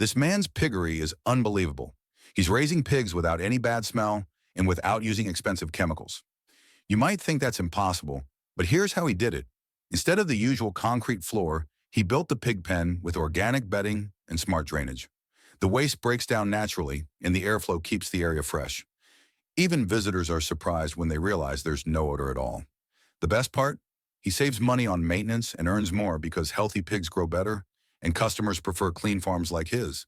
This man's piggery is unbelievable. He's raising pigs without any bad smell and without using expensive chemicals. You might think that's impossible, but here's how he did it. Instead of the usual concrete floor, he built the pig pen with organic bedding and smart drainage. The waste breaks down naturally, and the airflow keeps the area fresh. Even visitors are surprised when they realize there's no odor at all. The best part? He saves money on maintenance and earns more because healthy pigs grow better, and customers prefer clean farms like his.